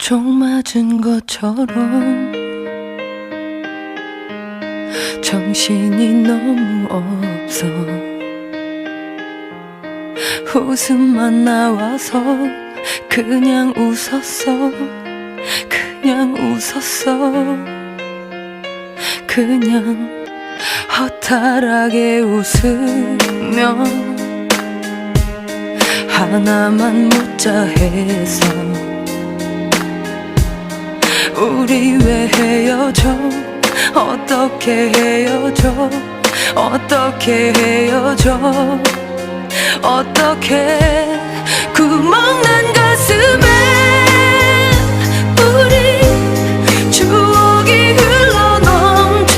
총 맞은 것처럼 정신이 너무 없어. 웃음만 나와서 그냥 웃었어. 그냥 웃었어. 그냥 허탈하게 웃으며 하나만 묻자 해서 우리 왜 헤어져? 어떻게 헤어져? 어떻게 헤어져? 어떻게 구멍난 가슴에 우리 추억이 흘러넘쳐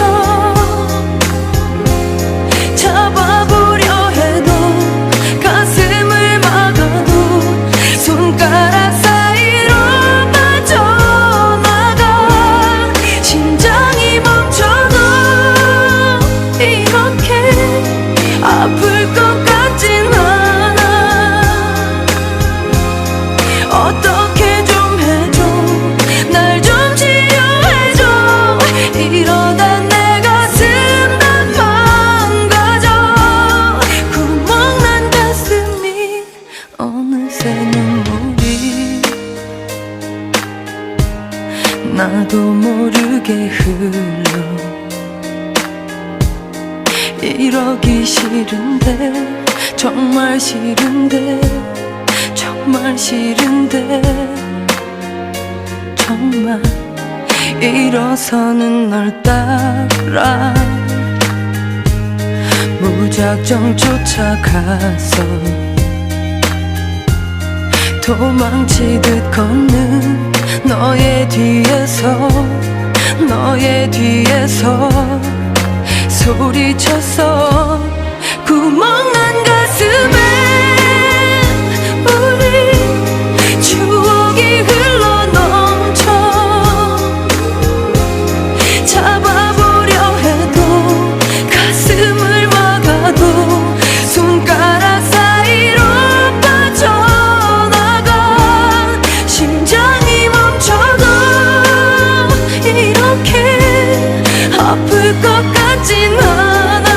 잡아보려 해도 가슴을 막아도 손가락 사이로 빠져나가 심장이 멈춰도 이렇게 아플 것 같진 않아. 어떻게 좀 해줘. 날 좀 치료해줘. 이러다 내 가슴 다 망가져. 구멍난 가슴이 어느새 눈물이 나도 모르게 흘러. 이러기 싫은데 정말 싫은데 정말 싫은데 정말 일어서는 널 따라 무작정 쫓아가서 도망치듯 걷는 너의 뒤에서 너의 뒤에서 소리쳤어. 구멍난 가슴에 우리 추억이 흘러넘쳐 잡아보려 해도 가슴을 막아도 손가락 사이로 빠져나가 심장이 멈춰도 이렇게 아플 것 같진 않아.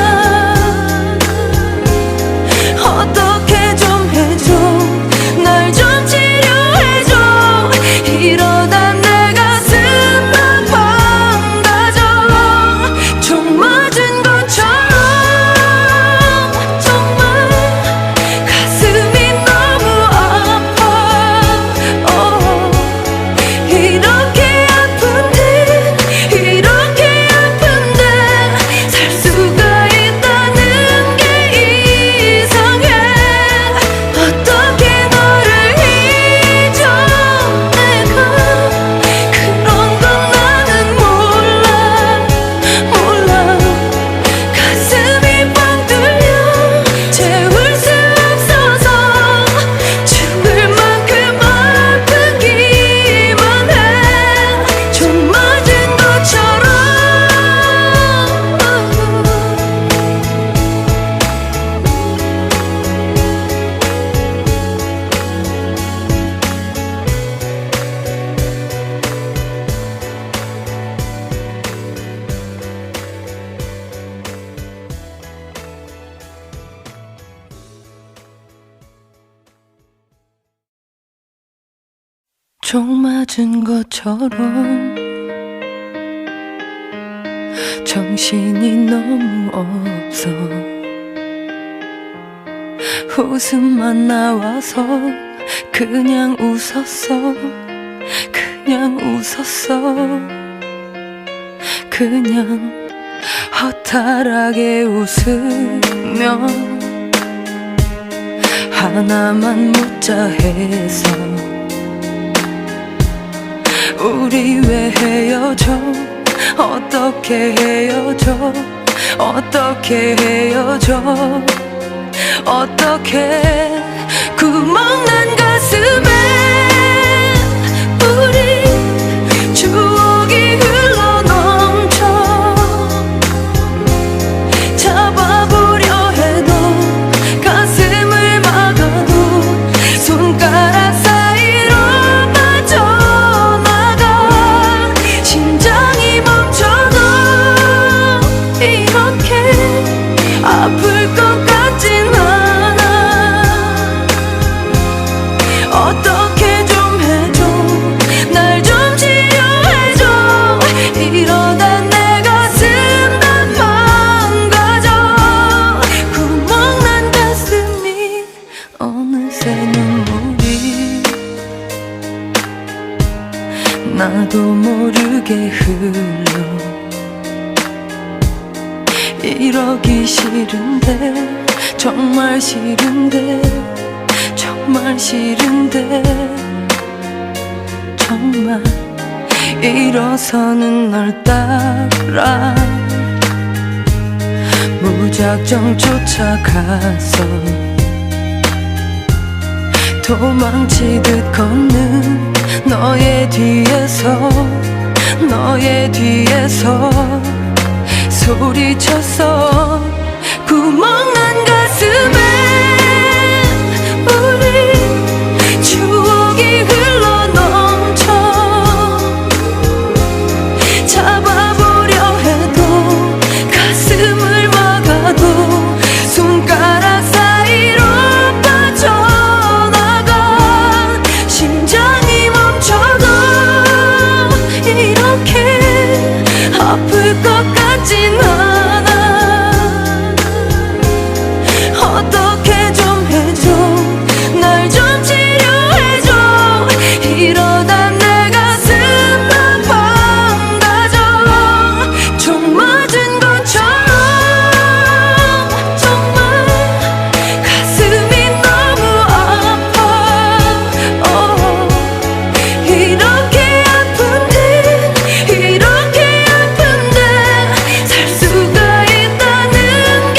어떻게 좀 해줘. 날 좀 치료해줘. 이러다 내 가슴 다 망가져. 총 맞은 것처럼 정말 가슴이 너무 아파. 이렇게 아픈데 이렇게 아픈데 살 수가 있다는 게 이상해. 어떻게 너를 잊어. 내가 그런 건 나는 몰라. 가슴이 뻥 뚫려 채울 수 없어서 죽을 만큼 아프기만 해. 총 맞은 것처럼 총 맞은 것처럼 정신이 너무 없어. 웃음만 나와서 그냥 웃었어. 그냥 웃었어. 그냥 허탈하게 웃으며 하나만 묻자 해서 우리 왜 헤어져? 어떻게 헤어져? 어떻게 헤어져? 어떻게 구멍난 가슴에 우리 추억이 흘러넘쳐 잡아보려 해도 가슴을 막아도 손가락 사이로 빠져나 나도 모르게 흘러. 이러기 싫은데 정말 싫은데 정말 싫은데 정말 일어서는 널 따라 무작정 쫓아가서 도망치듯 걷는 너의 뒤에서 소리쳤어. 구멍난 가슴에 우리 추억이 흘러넘쳐. 잡아보려 해도 가슴을 막아도 손가락 사이로 빠져나가. 심장이 멈춰도 이렇게 아플 것 같진 않아. 어떻게 좀 해줘. 날 좀 치료해줘. 이러다 내 가슴만 망가져. 총 맞은 것처럼 정말 가슴이 너무 아파. 이렇게 아픈데 이렇게 아픈데 살 수가 있다는 게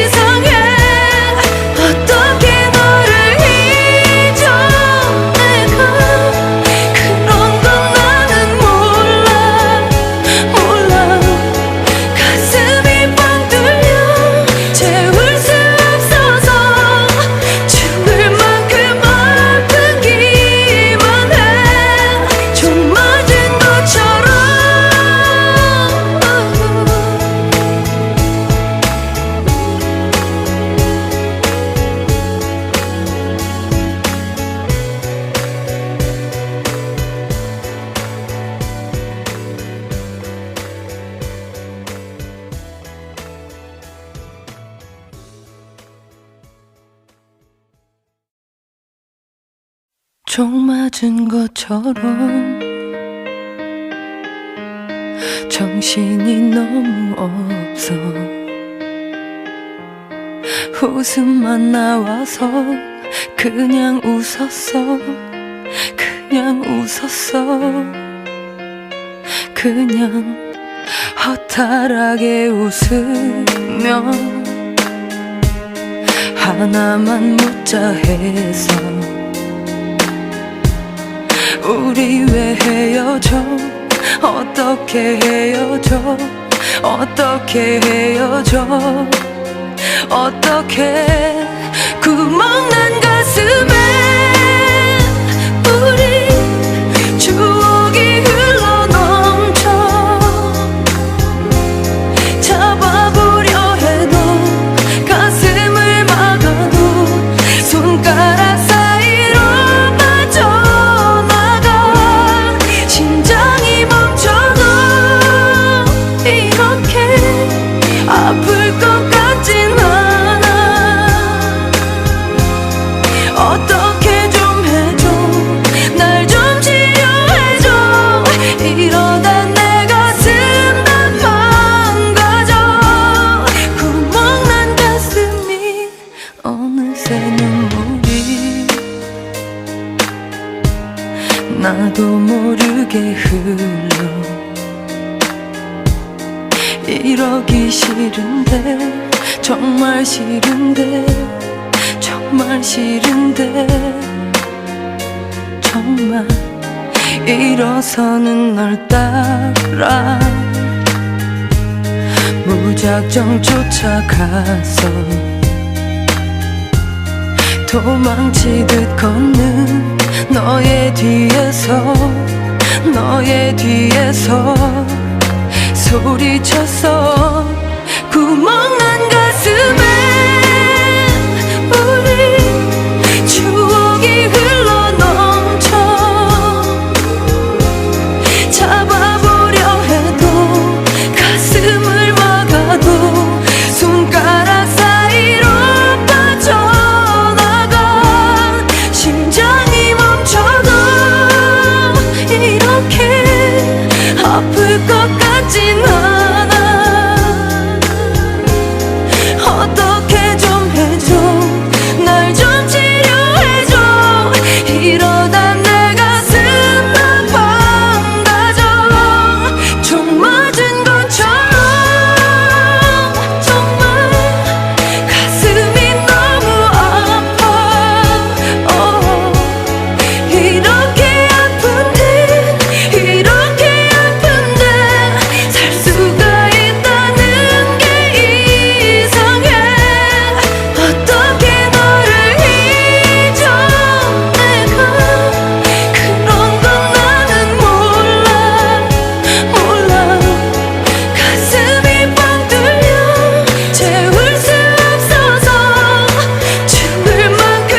이상해. 어떻게 너를 잊어. 내가 그런 건 나는 몰라. 가슴이 뻥 뚫려 채울 수 없어서 죽을 만큼 아프기만 해. 총 맞은 것처럼. 총 맞은 것처럼 정신이 너무 없어. 웃음만 나와서 그냥 웃었어. 그냥 허탈하게 웃으며 하나만 묻자 해서. 우리 왜 헤어져. 어떻게 헤어져. 어떻게 구멍난 가슴에 우리 추억이 흘러넘쳐. 잡아보려 해도 가슴을 막아도 손가락 사이로 빠져나가. 심장이 멈춰도 이렇게 아플 것 같진 않아. 어떻게 좀 해줘. 날 좀 치료해줘. 이러다 내 가슴만 망가져. 구멍난 가슴이 어느새 눈물이 나도 모르게 흘러. 이러기 싫은데 정말 싫은데 정말 일어서는 널 따라 무작정 쫓아가서 도망치듯 걷는 너의 뒤에서 소리쳤어. 구멍난 가슴에 우리 추억이 흘러넘쳐. 잡아보려 해도 가슴을 막아도 손가락 사이로 빠져나가. 심장이 멈춰도 아플 것 같진 않아. 어떻게 좀 해줘. 날 좀 치료해줘. 이러다 내 가슴만 망가져. 총 맞은 것처럼 정말 가슴이 너무 아파. 이렇게 아픈데 이렇게 아픈데 살 수가 있다는 게 이상해. 어떻게 너를 잊어. 내가 그런 건 나는 몰라. 가슴이 뻥 뚫려 채울 수 없어서 죽을 만큼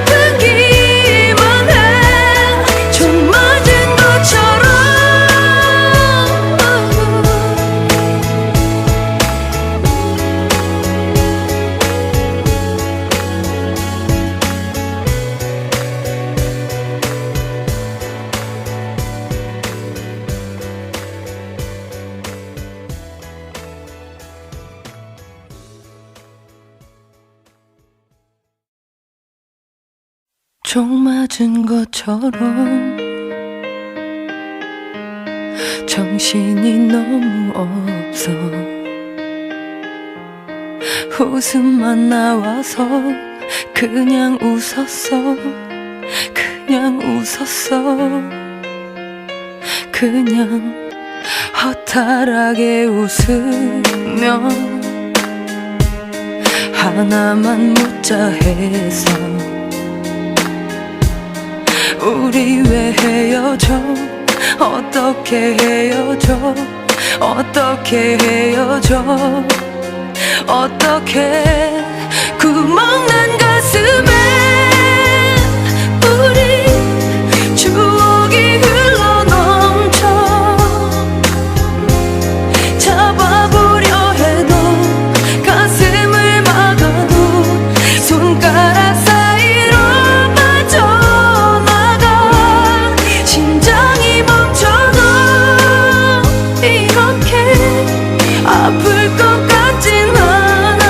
아프기만 해. 총 맞은 것처럼. 총 맞은 것처럼 정신이 너무 없어. 웃음만 나와서 그냥 웃었어. 그냥 웃었어. 그냥 허탈하게 웃으며 하나만 묻자 해서. 우리 왜 헤어져. 어떻게 헤어져. 어떻게 헤어져. 어떻게 구멍난 가슴에 우리 추억이 흘러넘쳐. 잡아보려 해도 가슴을 막아도 손가락 사이로 빠져나가. 심장이 멈춰도 이렇게 아플 것 같진 않아.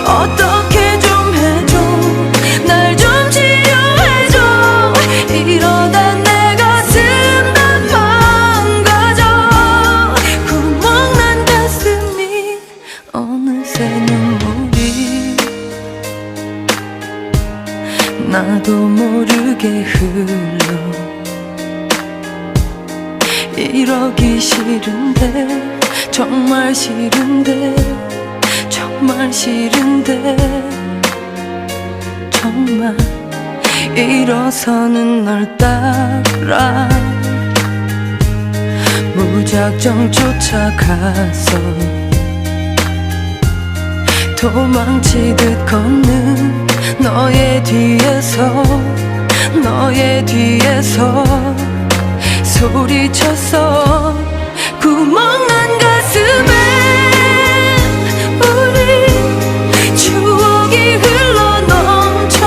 어떻게 좀 해줘. 날 좀 치료해줘. 이러다 내 가슴만 망가져. 구멍난 가슴이 어느새 눈물이 나도 모르게 흘러. 이러기 싫은데 정말 싫은데 정말 싫은데 정말 일어서는 널 따라 무작정 쫓아가서 도망치듯 걷는 너의 뒤에서 너의 뒤에서 소리쳤어. 구멍난 가슴에 우리 추억이 흘러넘쳐.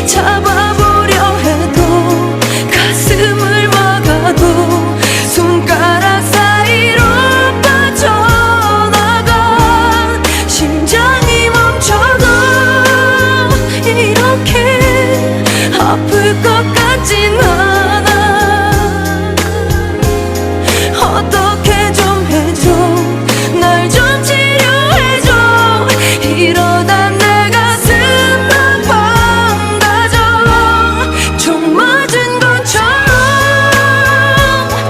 잡아보려 해도 가슴을 막아도 손가락 사이로 빠져나가. 심장이 멈춰도 이렇게 아플 것 같진 않아. 어떻게 좀 해줘. 날 좀 치료해줘. 이러다 내 가슴만 망가져. 총 맞은 것처럼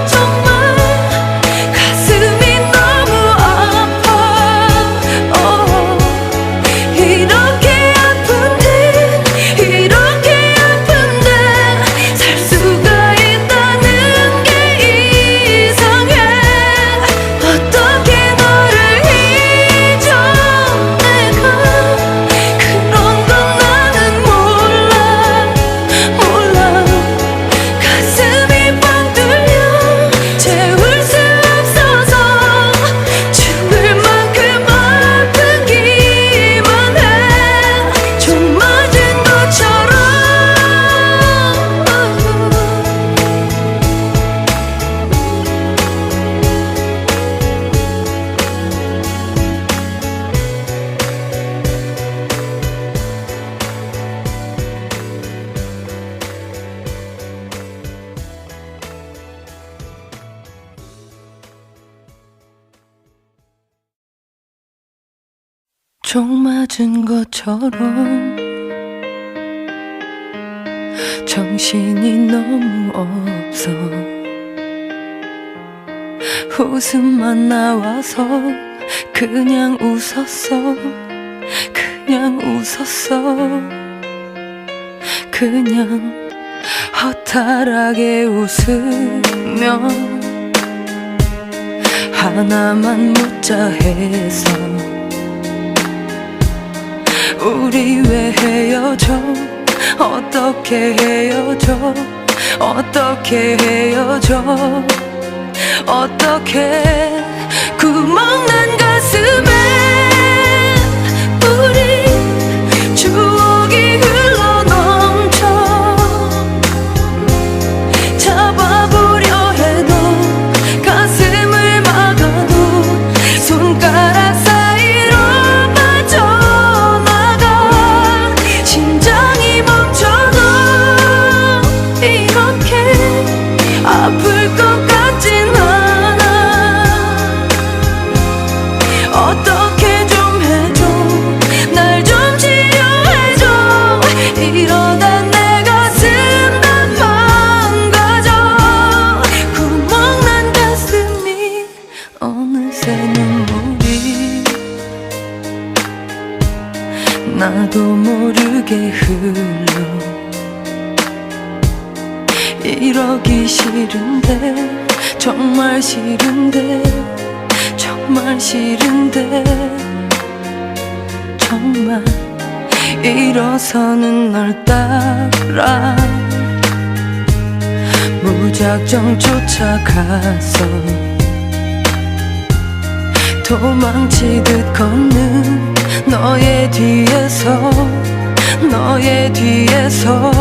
정말 가슴이 너무 아파. 이렇게 아픈데 이렇게 아픈데 살 수 총 맞은 것처럼 정신이 너무 없어. 웃음만 나와서 그냥 웃었어. 그냥 웃었어. 그냥 허탈하게 웃으며 하나만 묻자 해서 우리 왜 헤어져? 어떻게 헤어져? 어떻게 헤어져? 어떻게 구멍난 가슴에 우리 추억이 흘러넘쳐 잡아보려 해도 가슴을 막아도 손가락 사이로 빠져나가 심장이 멈춰도 이렇게 아플 것 같진 않아. 어떻게 좀 해줘. 날 좀 치료해줘. 이러다 내 가슴 다 망가져. 구멍난 가슴이 어느새 눈물이 나도 모르게 흘러. 이러기 싫은데 정말 싫은데 정말 싫은데 정말 일어서는 널 따라 무작정 쫓아가서 도망치듯 걷는 너의 뒤에서 너의 뒤에서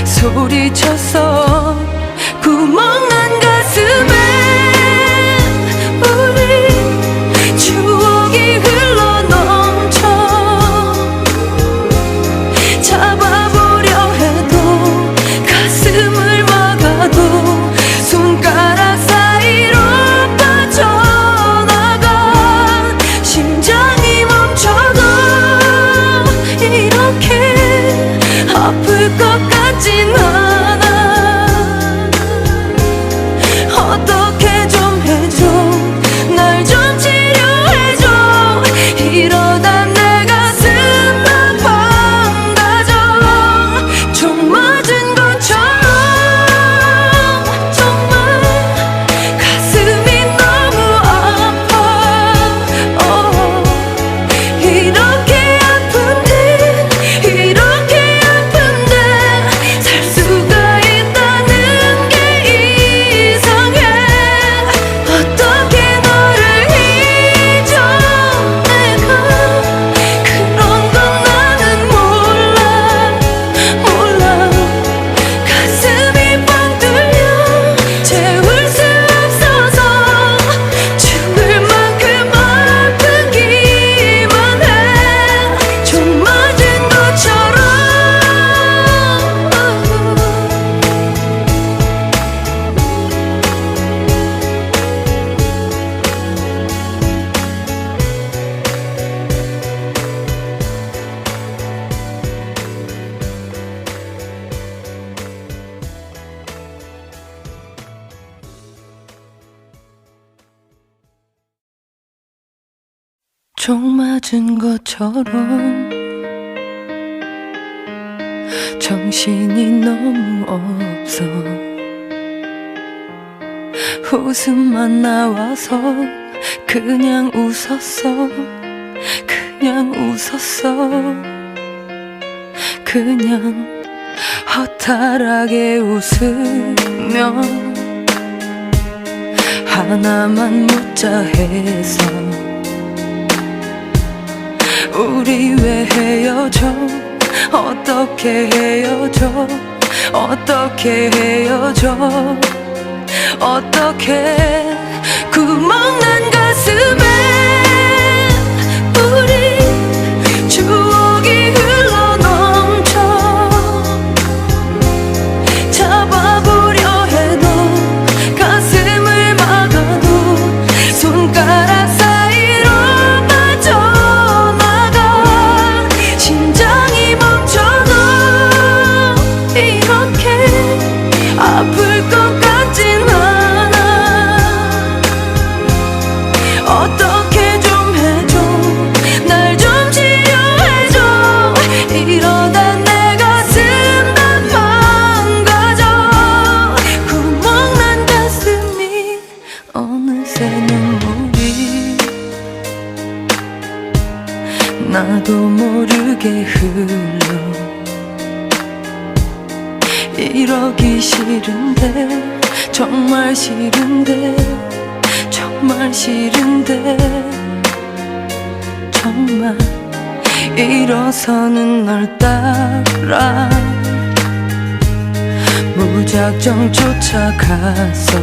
소리쳤어. 구멍난 가슴에 우리 추억이 흘러넘쳐 잡아보려 해도 가슴을 막아도 손가락 사이로 빠져나가 심장이 멈춰도 이렇게 아플 것 같진 않아. 어떻게 좀 해줘. 날 좀 치료해줘. 이러다 내 가슴 다 망가져. 총 맞은 것처럼 정말 가슴이 너무 아파. 이렇게 아픈데 이렇게 아픈데 살 수가 있다는 게 이상해. 어떻게 너를 잊어. 내가 그런 건 나는 몰라. 몰라. 가슴이 뻥 뚫려 채울 수 없어서 죽을 만큼 아프기만 해. 총 맞은 것처럼. 총 맞은 것처럼 정신이 너무 없어. 웃음만 나와서 그냥 웃었어. 그냥 웃었어. 그냥 허탈하게 웃으며 하나만 묻자 해서 우리 왜 헤어져? 어떻게 헤어져? 어떻게 헤어져? 어떻게 구멍난 가슴에 우리 추억이 흘러넘쳐 잡아보려 해도 가슴을 막아도 손가락 사이로 빠져나가 이러기 싫은데 정말 싫은데 정말 싫은데 정말 일어서는 널 따라 무작정 쫓아가서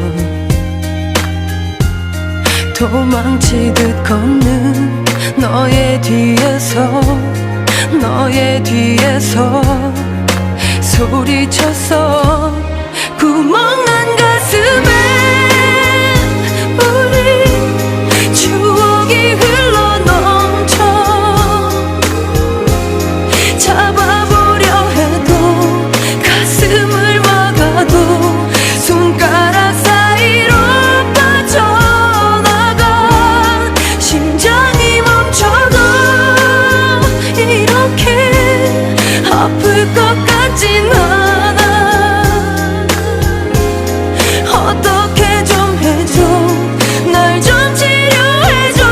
도망치듯 걷는 너의 뒤에서 소리쳤어. 구멍난 가슴에 우리 추억이 흘러넘쳐 잡아보려 해도 가슴을 막아도 손가락 사이로 빠져나가 심장이 멈춰도 이렇게 아플 것 같진 않아. 어떻게 좀 해줘 날 좀 치료해줘.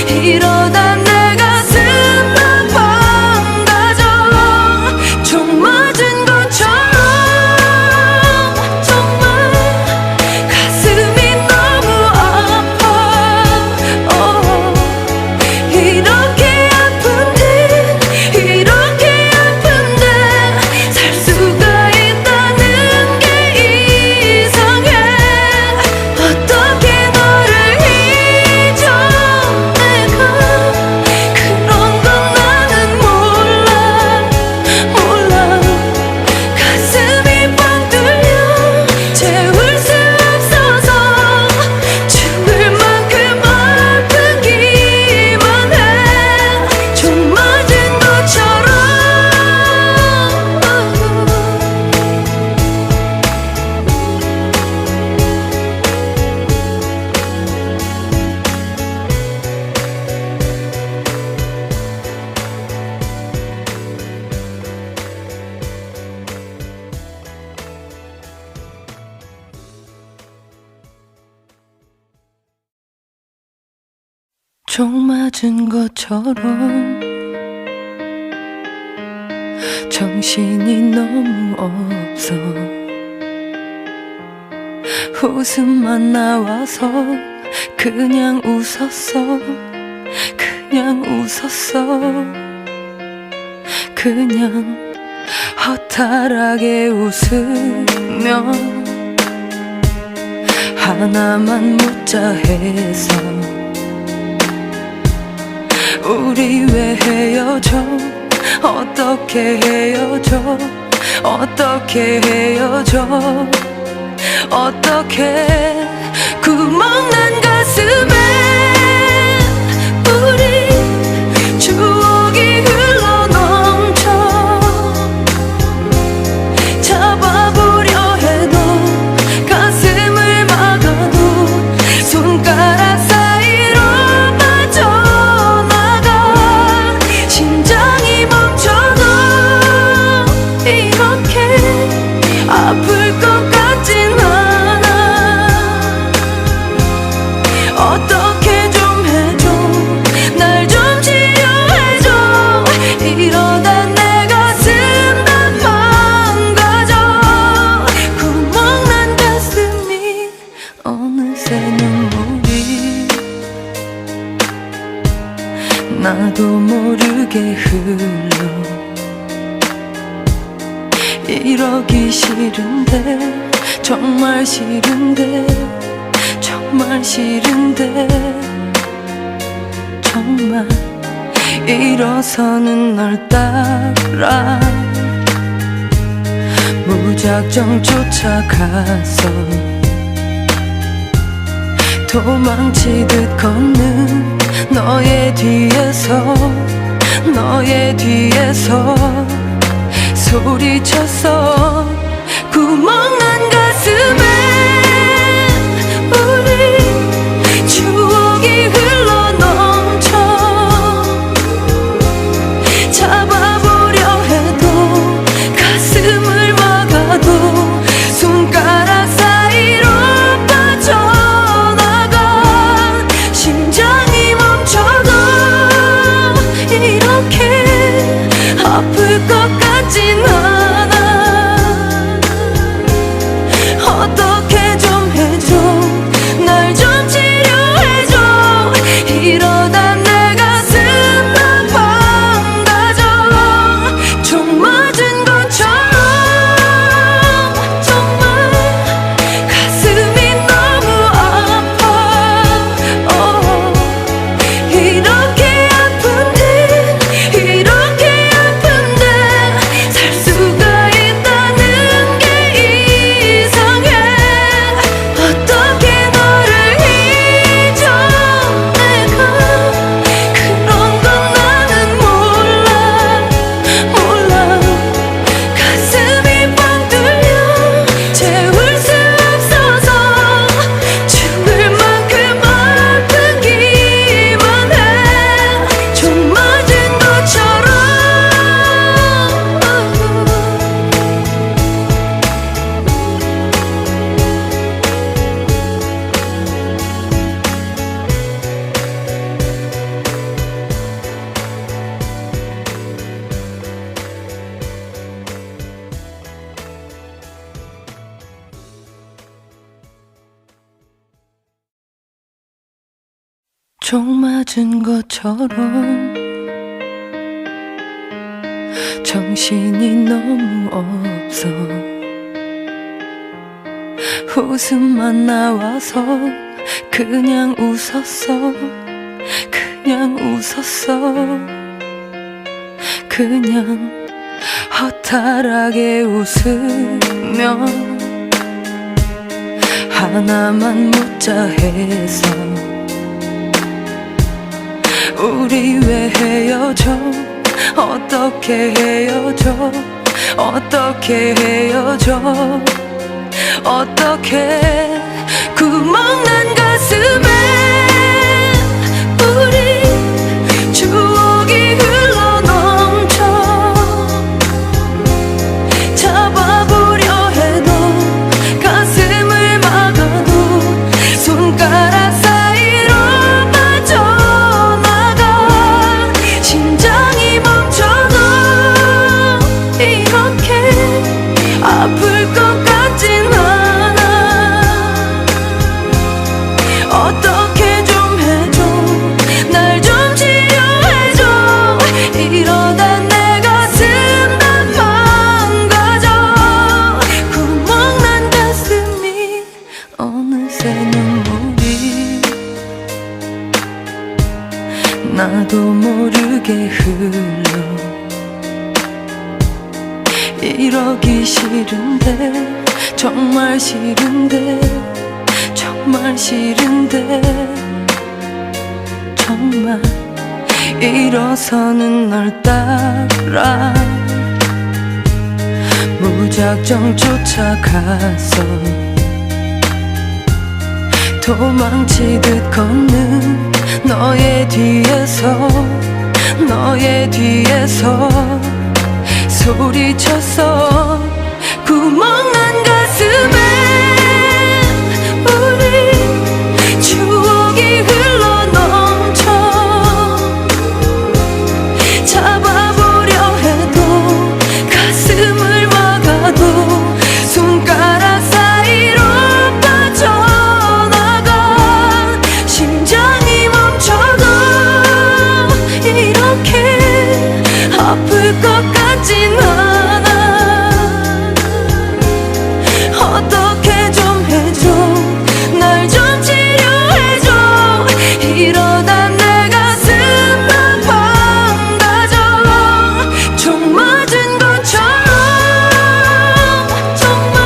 이러다 내 가슴만 망가져. 총 맞은 것처럼 정말 가슴이 너무 아파. 이렇게 아픈데 이렇게 아픈데 살 수가 있다는 게 이상해. 어떻게 너를 잊어. 내가 그런 건 나는 몰라. 가슴이 뻥 뚫려 채울 수 없어서 죽을 만큼 아프기만 해. 총 맞은 것처럼. 총 맞은 것처럼 정신이 너무 없어. 웃음만 나와서 그냥 웃었어. 그냥 허탈하게 웃으며 하나만 묻자 해서 우리 왜 헤어져. 어떻게 헤어져. 어떻게 구멍난 가슴에 우리 추억이 흘러넘쳐 잡아보려 해도 가슴을 막아도 손가락 사이로 빠져나가 심장이 멈춰도 이렇게 아플 것 같진 않아. 어떻게 좀 해줘 날 좀 치료해줘. 이러다 내 가슴 다 망가져. 구멍난 가슴이 어느새 눈물이 나도 모르게 흘러. 이러기 싫은데 정말 싫은데 정말 일어서는 널 따라 무작정 쫓아가서 도망치듯 걷는 너의 뒤에서 소리쳤어. 구멍난 가슴에 우리 추억이 흘러넘쳐 잡아보려 해도 가슴을 막아도 손가락 사이로 빠져나가 심장이 멈춰도 이렇게 아플 것 같진 않아. 총 맞은 것처럼 정신이 너무 없어. 웃음만 나와서 그냥 웃었어. 그냥 웃었어. 그냥 허탈하게 웃으며 하나만 묻자 해서 우리 왜 헤어져? 어떻게 헤어져? 어떻게 헤어져? 어떻게 구멍난 가슴에 우리 추억이 흘러넘쳐 잡아보려 해도 가슴을 막아도 손가락 사이로 빠져나가 심장이 멈춰도 이렇게 아플 것 같진 않아. 어떻게 좀 해줘. 날 좀 치료해줘. 이러다 내 가슴 다 망가져. 구멍난 가슴이 어느새 눈물이 나도 모르게 흘러. 이러기 싫은데 정말 싫은데 정말 싫은데 정말 일어서는 널 따라 무작정 쫓아가서 도망치듯 걷는 너의 뒤에서 너의 뒤에서 소리쳤어. 구멍난 가슴에 우리 추억이 흘러넘쳐 잡아보려 해도 가슴을 막아도 손가락 사이로 빠져나가 심장이 멈춰도 이렇게 아플 것 같진 않아. 어떻게 좀 해줘. 날 좀 치료해줘. 이러다 내 가슴 다 망가져. 총 맞은 것처럼 정말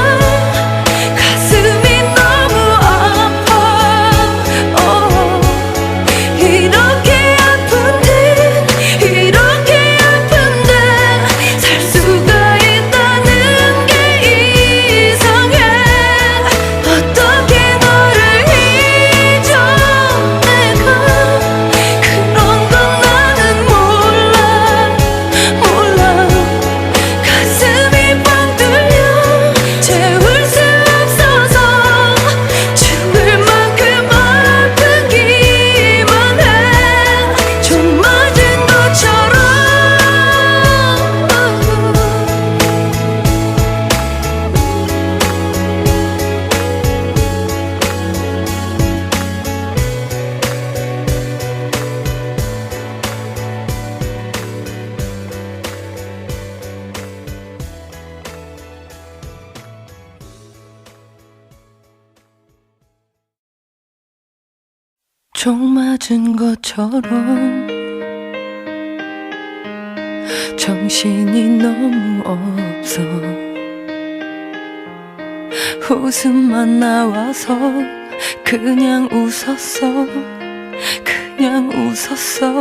가슴이 너무 아파. 이렇게 아픈데 이렇게 아픈데 살 수가 있다는 게 이상해. 어떻게 너를 잊어. 내가 그런 건 나는 몰라. 몰라. 가슴이 뻥 뚫려 채울 수 없어서 죽을 만큼 아프기만 해. 총 맞은 것처럼. 총 맞은 것처럼 정신이 너무 없어. 웃음만 나와서 그냥 웃었어. 그냥 웃었어.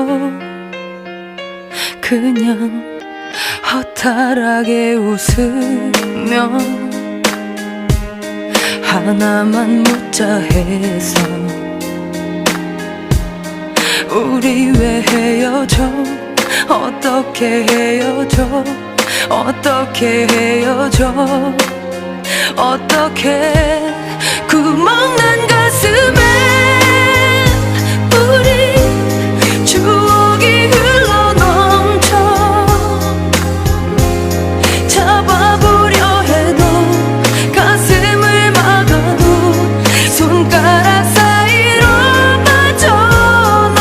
그냥 허탈하게 웃으며 하나만 묻자 해서 우리 왜 헤어져? 어떻게 헤어져? 어떻게 헤어져? 어떻게 구멍난 가슴에 우리 추억이 흘러넘쳐 잡아보려 해도 가슴을 막아도 손가락 사이로 빠져나가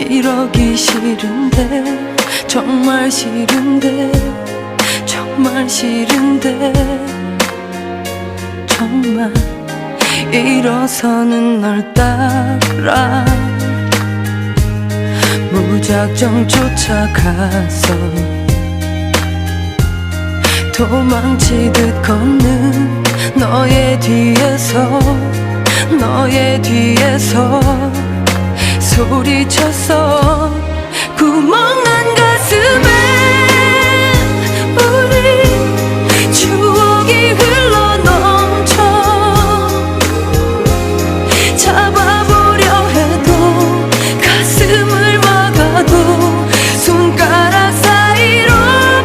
이러기 싫은데 정말 싫은데 정말 싫은데 정말 일어서는 널 따라 무작정 쫓아가서 도망치듯 걷는 너의 뒤에서 소리쳤어. 구멍난 가슴에 우리 추억이 흘러넘쳐 잡아보려 해도 가슴을 막아도 손가락 사이로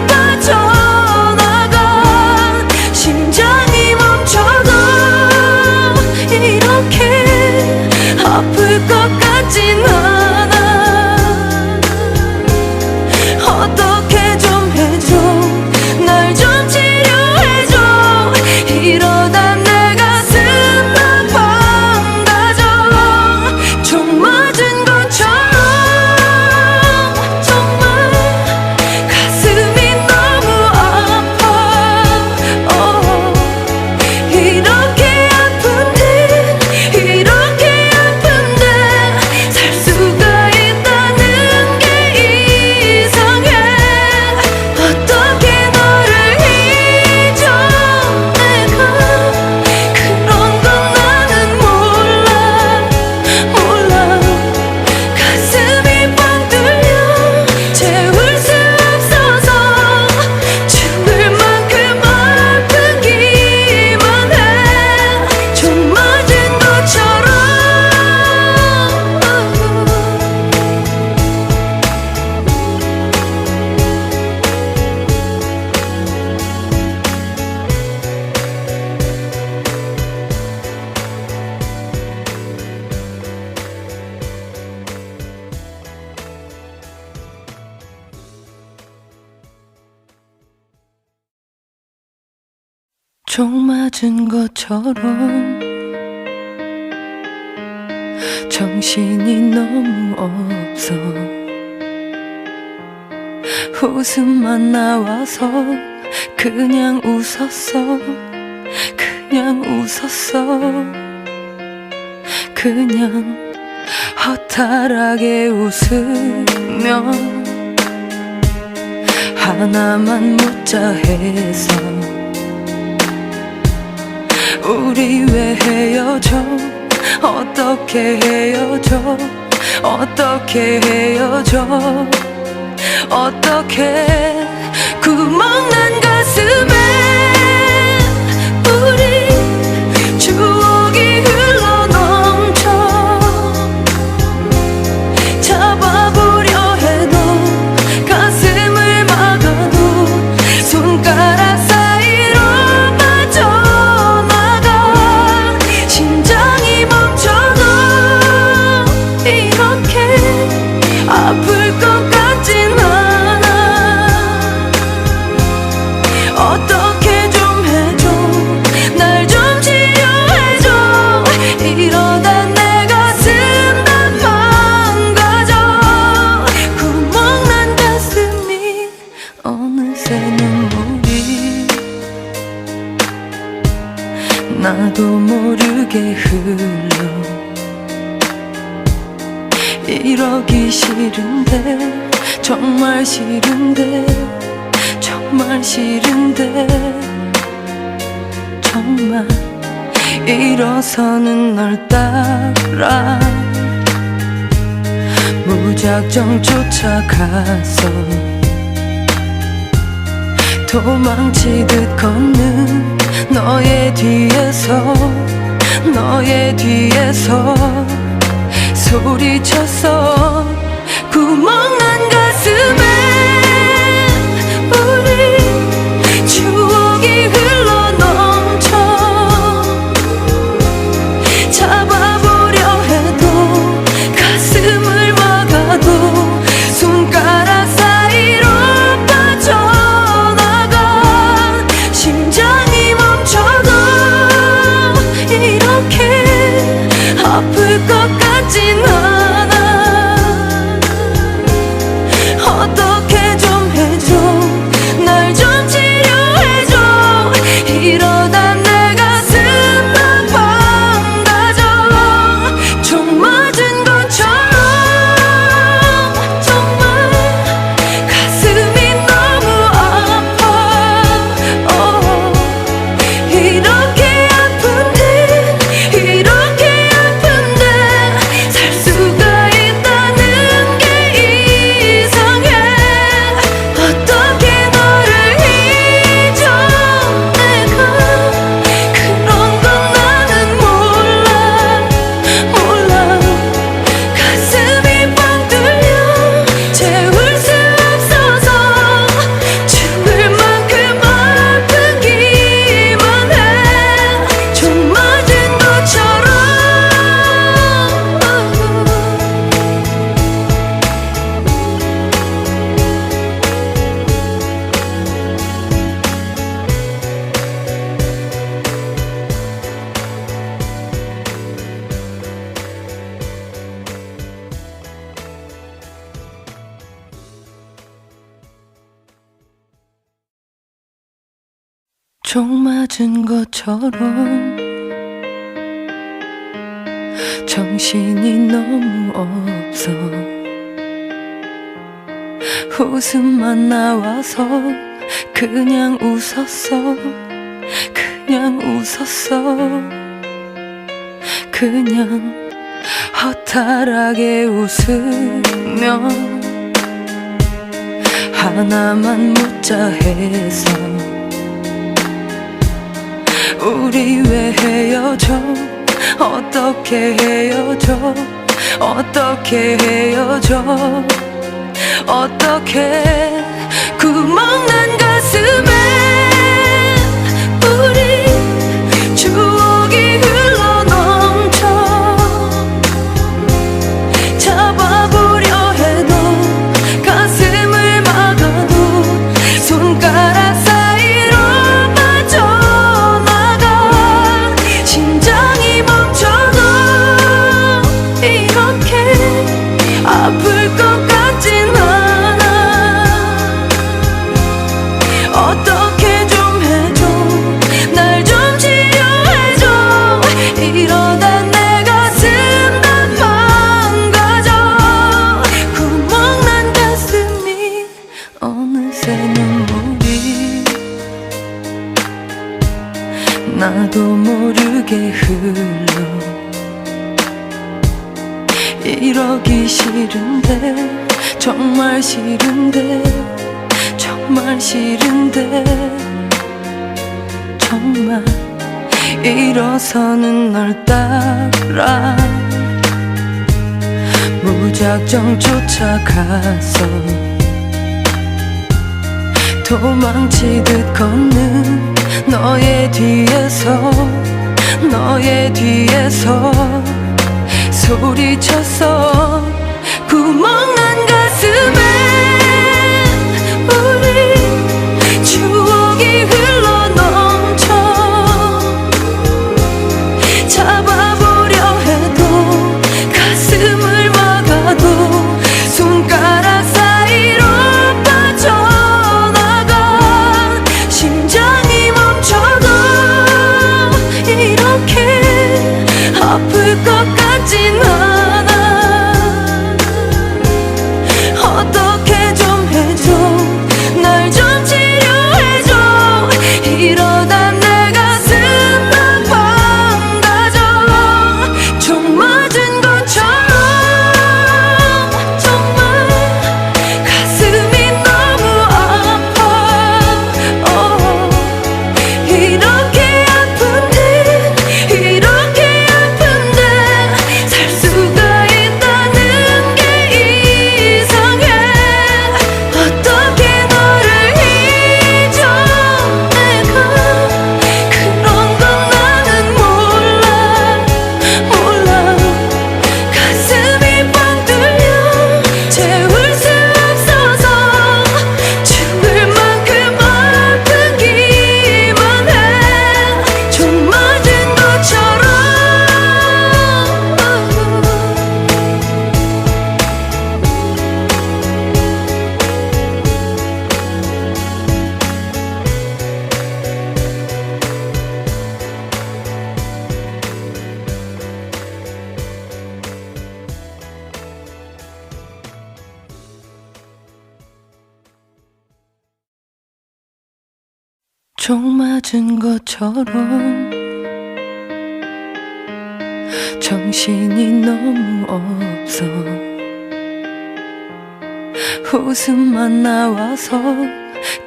빠져나가 심장이 멈춰도 이렇게 아플 것 같진 않아. 어떻게 좀 해줘. 날 좀 치료해줘. 이러다 내 가슴 다 망가져. 총 맞은 것처럼 정말 가슴이 너무 아파. 이렇게 아픈데 이렇게 아픈데 살 수가 있다는 게 이상해. 어떻게 너를 잊어. 내가 그런 건 나는 몰라. 가슴이 뻥 뚫려 채울 수 없어서 죽을 만큼 아프기만 해. 총 맞은 것처럼. 총 맞은 것처럼 정신이 너무 없어. 웃음만 나와서 그냥 웃었어. 그냥 허탈하게 웃으며 하나만 묻자 해서 우리 왜 헤어져. 어떻게 헤어져. 어떻게 구멍난 가슴에 우리 추억이 흘러넘쳐 잡아보려 해도 가슴을 막아도 손가락 사이로 빠져나가 심장이 멈춰도 이렇게 아플 것 같진 않아. 어떻게 좀 해줘. 날 좀 치료해줘. 이러다 내 가슴 다 망가져. 구멍난 가슴이 어느새 눈물이 나도 모르게 흘러. 이러기 싫은데 정말 싫은데 정말 일어서는 널 따라 무작정 쫓아가서 도망치듯 걷는 너의 뒤에서 소리쳤어. 구멍난 가슴에 우리 추억이 흘러넘쳐 잡아보려 해도 가슴을 막아도 손가락 사이로 빠져나가 심장이 멈춰도 이렇게 아플 것 같진 않아. 총 맞은 것처럼 정신이 너무 없어. 웃음만 나와서 그냥 웃었어. 그냥 웃었어. 그냥 허탈하게 웃으며 하나만 묻자 해서 우리 왜 헤어져? 어떻게 헤어져? 어떻게 헤어져? 어떻게 구멍난 가슴에 우리 추억이 흘러넘쳐 잡아보려 해도 가슴을 막아도 손가락 사이로 빠져나가 심장이 멈춰도 이렇게 아플 것 같진 않아. 어떻게 좀 해줘. 날 좀 치료해줘. 이러다 내 가슴 다 망가져. 구멍난 가슴이 어느새 눈물이 나도 모르게 흘러. 이러기 싫은데 정말 싫은데 정말 싫은데 정말 일어서는 널 따라 무작정 쫓아가서 도망치듯 걷는 너의 뒤에서 너의 뒤에서 소리쳤어. 구멍난 가슴에 우리 추억이 흘러넘쳐 잡아보려 해도 가슴을 막아도 손가락 사이로 빠져나가 심장이 멈춰도 이렇게 아플 것 같진 않아. 어떻게 좀 해줘. 날 좀 치료해줘. 이러다 내 가슴 다 망가져. 총 맞은 것처럼 정말 가슴이 너무 아파. 이렇게 아픈데 이렇게 아픈데 살 수가 있다는 게 이상해. 어떻게 너를 잊어. 내가 그런 건 나는 몰라. 몰라. 가슴이 뻥 뚫려 채울 수 없어서 죽을 만큼 아프기만 해. 총 맞은 것처럼 총 맞은 것처럼 정신이 너무 없어. 웃음만 나와서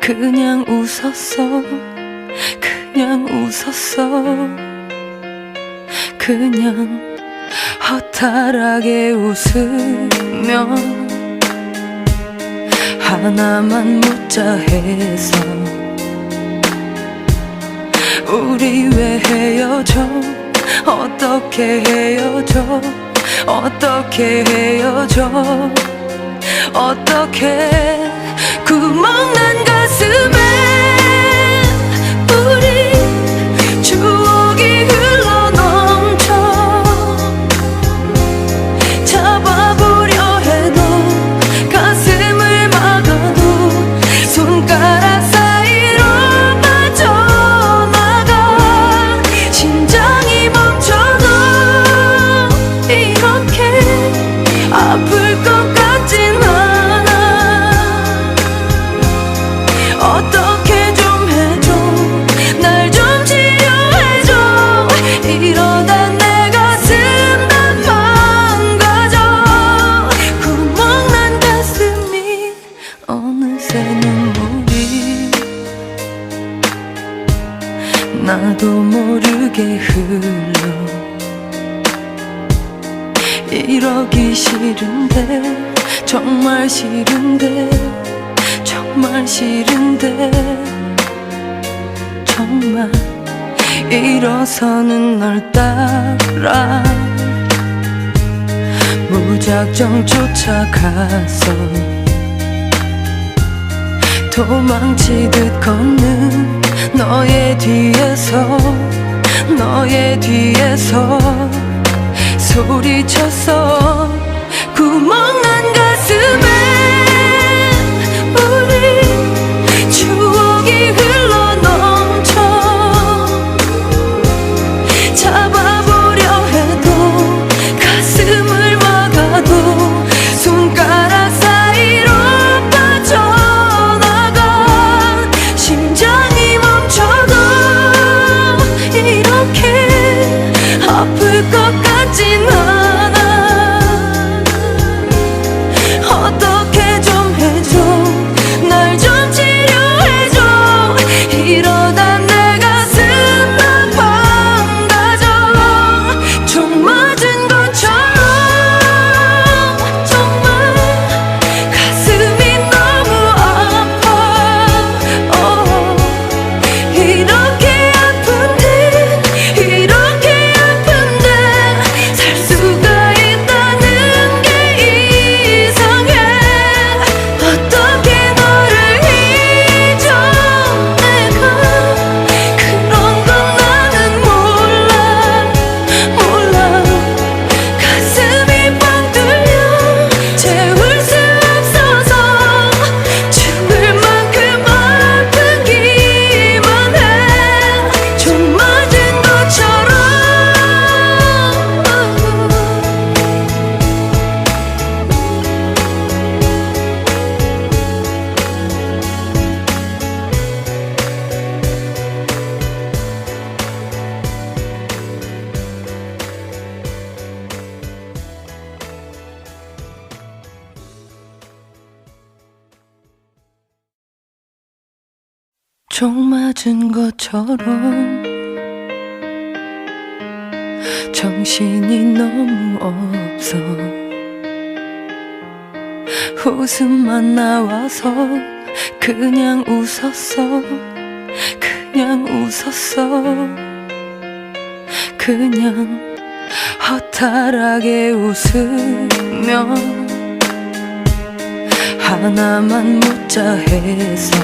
그냥 웃었어. 그냥 웃었어. 그냥 허탈하게 웃으며 하나만 묻자 해서 우리 왜 헤어져? 어떻게 헤어져? 어떻게 헤어져? 어떻게 구멍난 가슴에 우리 추억이 흘러넘쳐 잡아보려 해도 가슴을 막아도 손가락 사이로 빠져 모르게 흘러. 이러기 싫은데 정말 싫은데 정말 싫은데 정말 일어서는 널 따라 무작정 쫓아가서 도망치듯 걷는 너의 뒤에서 소리쳤어. 구멍난 가슴에 우리 추억이 흘러넘쳐. 잡아보려 해도 가슴을 막아도 손가락 사이로 빠져나가. 심장이 멈춰도 이렇게 아플 것 같진 않아. 어떻게 좀 해줘. 날 좀 치료해줘. 이러다 내 가슴 다 망가져. 총 맞은 것처럼 정말 가슴이 너무 아파. 이렇게 아픈데 이렇게 아픈데 살 수가 있다는 게 이상해. 어떻게 너를 잊어. 내가 그런 건 나는 몰라. 가슴이 뻥 뚫려 채울 수 없어서 죽을 만큼 아프기만 해. 총 맞은 것처럼. 총 맞은 것처럼 정신이 너무 없어. 웃음만 나와서 그냥 웃었어. 그냥 허탈하게 웃으며 하나만 묻자 해서.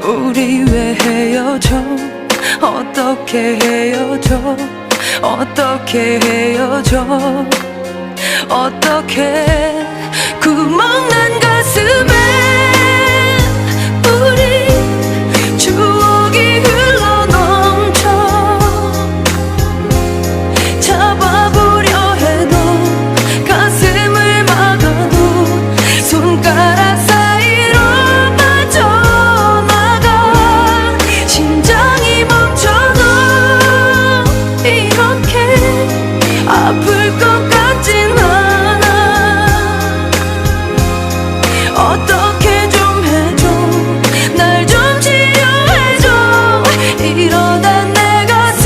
우리 왜 헤어져. 어떻게 헤어져. 어떻게 구멍난 가슴에 우리 추억이 흘러넘쳐. 잡아보려 해도 가슴을 막아도 손가락 사이로 빠져나가. 심장이 멈춰도 이렇게 아플 것 같진 않아. 어떻게 좀 해줘. 날 좀 치료해줘. 이러다 내 가슴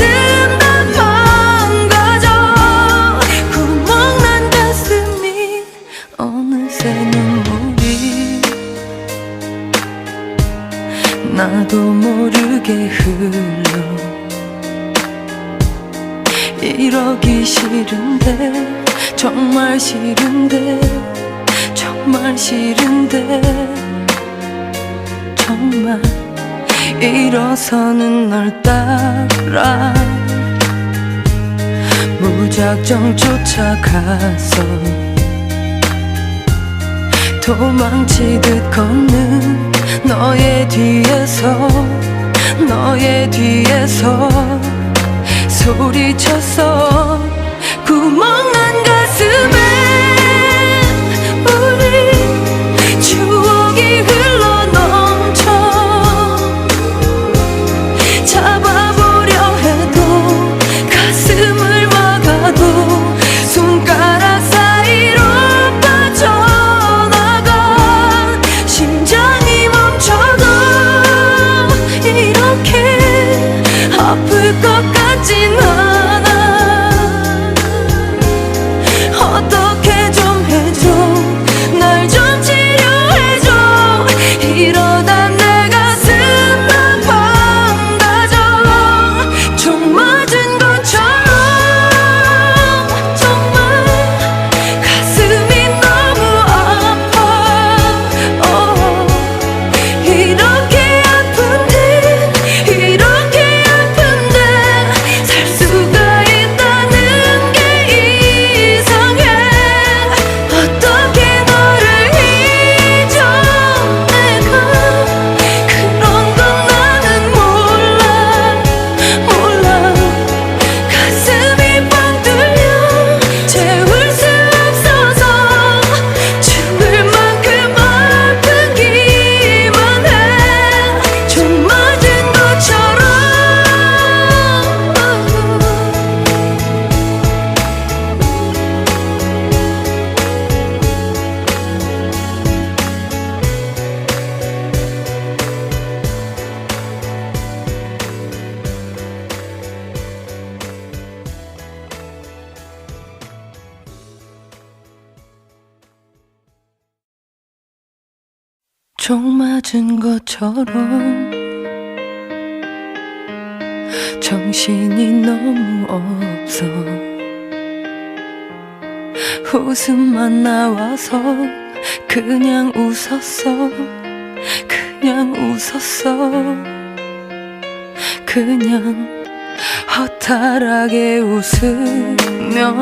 다 망가져. 구멍난 가슴이 어느새 눈물이 나도 모르게 흘러. 이러기 싫은데 정말 싫은데 정말 일어서는 널 따라 무작정 쫓아가서 도망치듯 걷는 너의 뒤에서 소리쳤어. 구멍난 가슴에 우리 추억이 흘러넘쳐. 잡아보려 해도 가슴을 막아도 손가락 사이로 빠져나가. 심장이 멈춰도 이렇게 총 맞은 것처럼 정신이 너무 없어. 웃음만 나와서 그냥 웃었어. 그냥 웃었어. 그냥 허탈하게 웃으며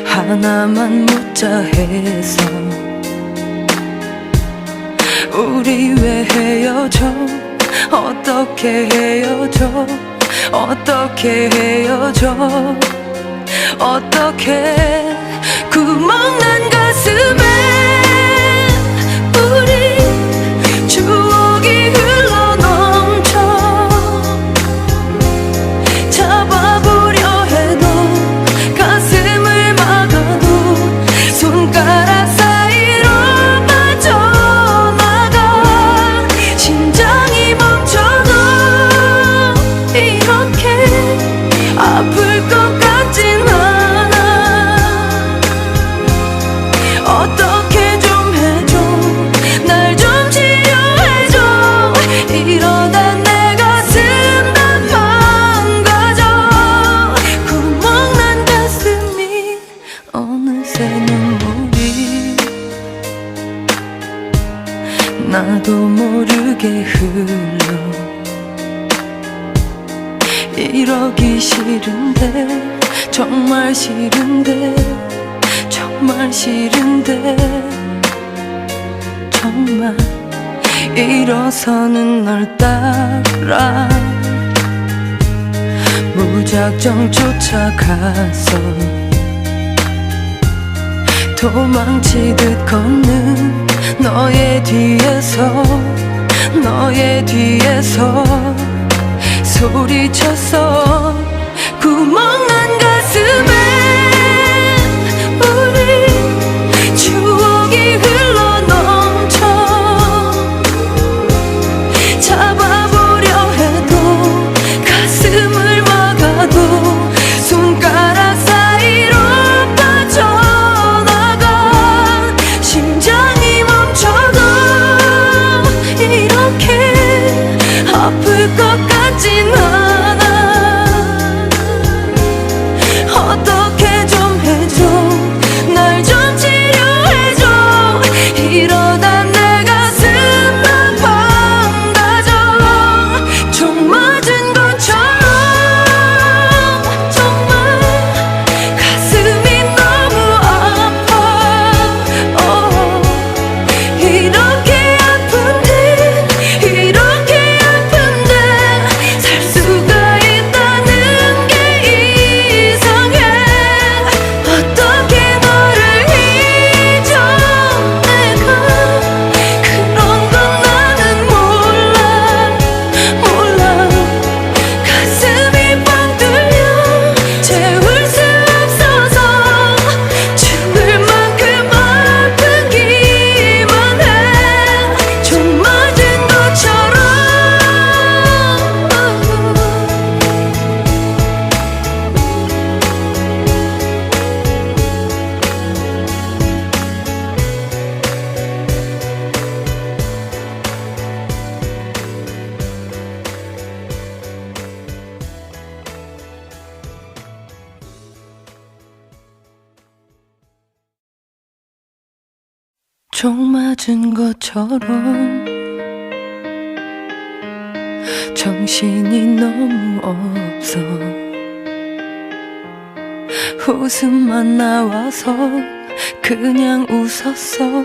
하나만 묻자 해서 우리 왜 헤어져? 어떻게 헤어져? 어떻게 헤어져? 어떻게 구멍난 가슴에 우리 추억이 흘러넘쳐 잡아보려 해도 가슴을 막아도 손가락 사이로 빠져나가 심장이 멈춰도 이렇게 아플 것 같진 않아. 어떻게 좀 해줘. 날 좀 치료해줘. 이러다 내 가슴 다 망가져. 구멍난 가슴이 어느새 눈물이 나도 모르게 흘러. 이러기 싫은데 정말 싫은데 정말 싫은데 정말 일어서는 널 따라 무작정 쫓아가서 도망치듯 걷는 너의 뒤에서 너의 뒤에서 소리쳤어. 구멍난 가슴에 우리 추억이 흘러넘쳐 잡아보려 해도 가슴을 막아도 손가락 사이로 빠져나가 심장이 멈춰도 이렇게 아플 것 같진 않아. 어떻게 좀 해줘. 날 좀 치료해줘. 이러다 내 가슴 다 망가져. 총 맞은 것처럼 정말 가슴이 너무 아파. 이렇게 아픈데 이렇게 아픈데 살 수가 있다는 게 이상해. 어떻게 너를 잊어. 내가 그런 건 나는 몰라. 몰라. 가슴이 뻥 뚫려 채울 수 없어서 죽을 만큼 아프기만 해. 총 맞은 것처럼 총 맞은 것처럼 정신이 너무 없어. 웃음만 나와서 그냥 웃었어.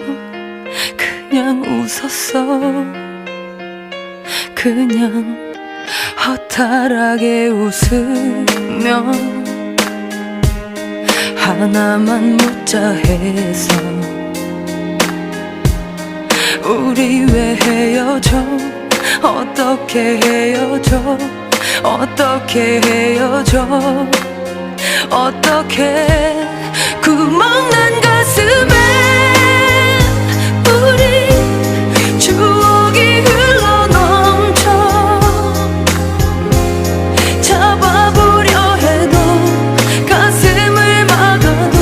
그냥 웃었어. 그냥 허탈하게 웃으며 하나만 묻자 해서 우리 왜 헤어져? 어떻게 헤어져? 어떻게 헤어져? 어떻게 구멍난 가슴에 우리 추억이 흘러넘쳐 잡아보려 해도 가슴을 막아도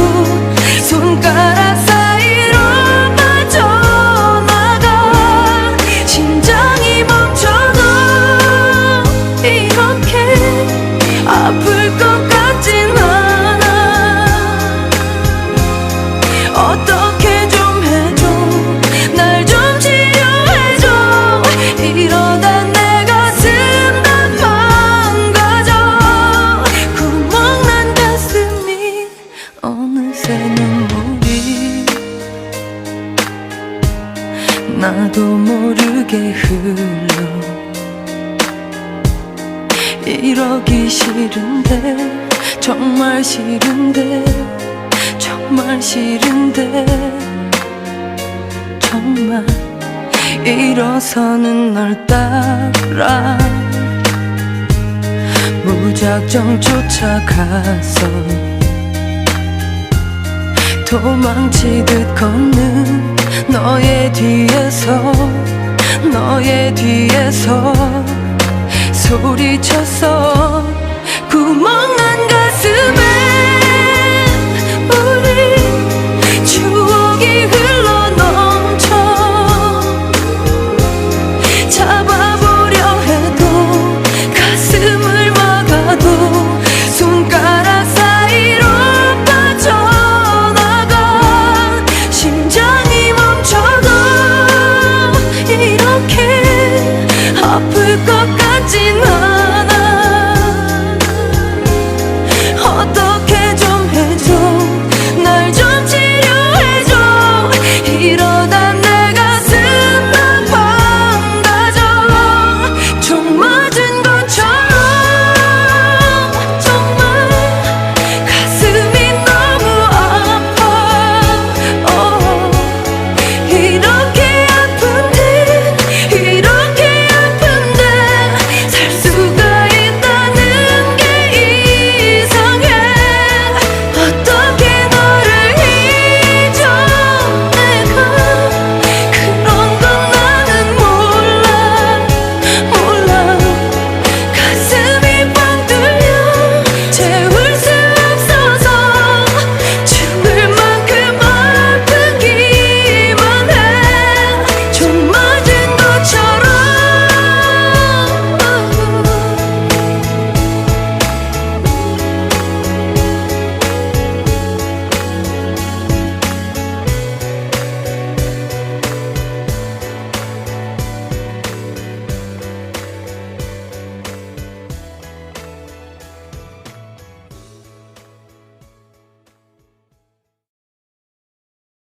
손가락 사이로 빠져 나도 모르게 흘러. 이러기 싫은데 정말 싫은데 정말 싫은데 정말 일어서는 널 따라 무작정 쫓아가서 도망치듯 걷는 너의 뒤에서 소리쳤어. 구멍난 가슴에